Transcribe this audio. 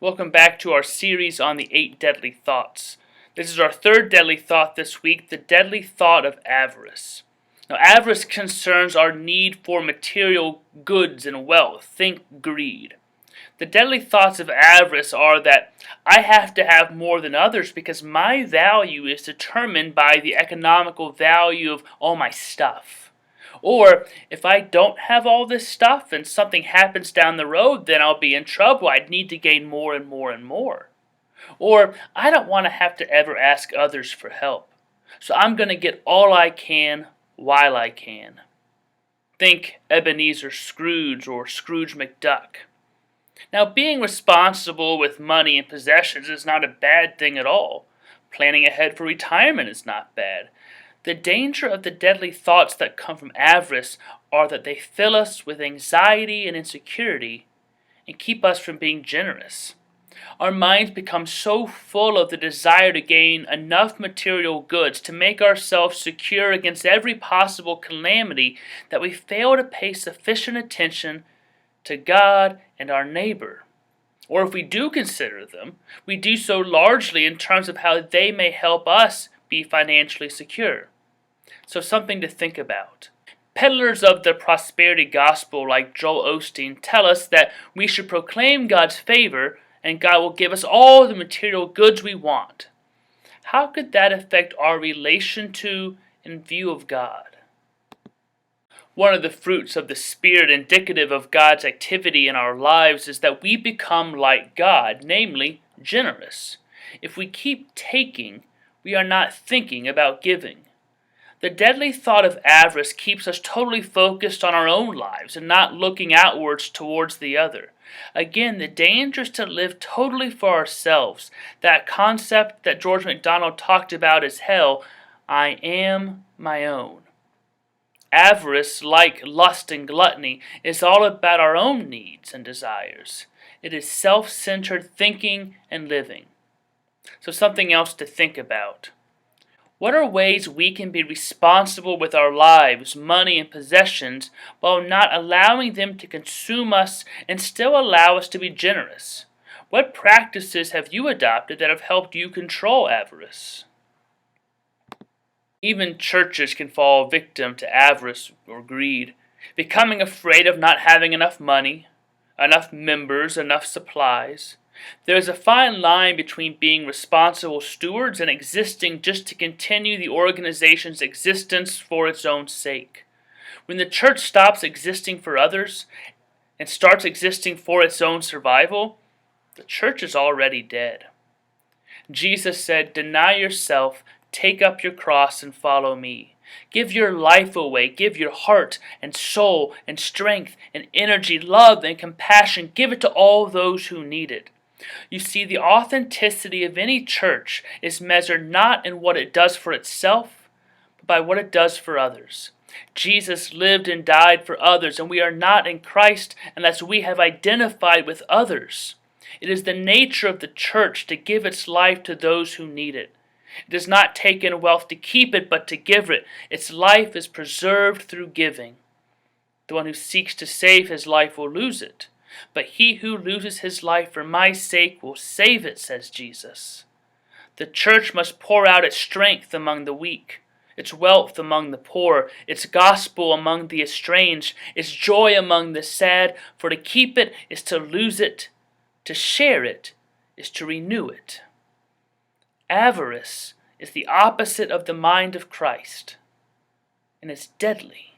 Welcome back to our series on the 8 deadly thoughts. This is our third deadly thought this week, the deadly thought of avarice. Now, avarice concerns our need for material goods and wealth. Think greed. The deadly thoughts of avarice are that I have to have more than others because my value is determined by the economical value of all my stuff. Or, if I don't have all this stuff and something happens down the road, then I'll be in trouble. I'd need to gain more and more and more. Or, I don't want to have to ever ask others for help. So I'm going to get all I can while I can. Think Ebenezer Scrooge or Scrooge McDuck. Now, being responsible with money and possessions is not a bad thing at all. Planning ahead for retirement is not bad. The danger of the deadly thoughts that come from avarice are that they fill us with anxiety and insecurity and keep us from being generous. Our minds become so full of the desire to gain enough material goods to make ourselves secure against every possible calamity that we fail to pay sufficient attention to God and our neighbor. Or if we do consider them, we do so largely in terms of how they may help us be financially secure. So something to think about. Peddlers of the prosperity gospel like Joel Osteen tell us that we should proclaim God's favor and God will give us all the material goods we want. How could that affect our relation to and view of God? One of the fruits of the Spirit indicative of God's activity in our lives is that we become like God, namely, generous. If we keep taking, we are not thinking about giving. The deadly thought of avarice keeps us totally focused on our own lives and not looking outwards towards the other. Again, the danger is to live totally for ourselves. That concept that George MacDonald talked about is hell. I am my own. Avarice, like lust and gluttony, is all about our own needs and desires. It is self-centered thinking and living. So something else to think about. What are ways we can be responsible with our lives, money, and possessions while not allowing them to consume us and still allow us to be generous? What practices have you adopted that have helped you control avarice? Even churches can fall victim to avarice or greed, becoming afraid of not having enough money, enough members, enough supplies. There is a fine line between being responsible stewards and existing just to continue the organization's existence for its own sake. When the church stops existing for others and starts existing for its own survival, the church is already dead. Jesus said, "Deny yourself, take up your cross and follow me. Give your life away. Give your heart and soul and strength and energy, love and compassion. Give it to all those who need it." You see, the authenticity of any church is measured not in what it does for itself, but by what it does for others. Jesus lived and died for others, and we are not in Christ unless we have identified with others. It is the nature of the church to give its life to those who need it. It does not take in wealth to keep it, but to give it. Its life is preserved through giving. The one who seeks to save his life will lose it. But he who loses his life for my sake will save it, says Jesus. The church must pour out its strength among the weak, its wealth among the poor, its gospel among the estranged, its joy among the sad, for to keep it is to lose it, to share it is to renew it. Avarice is the opposite of the mind of Christ, and it's deadly.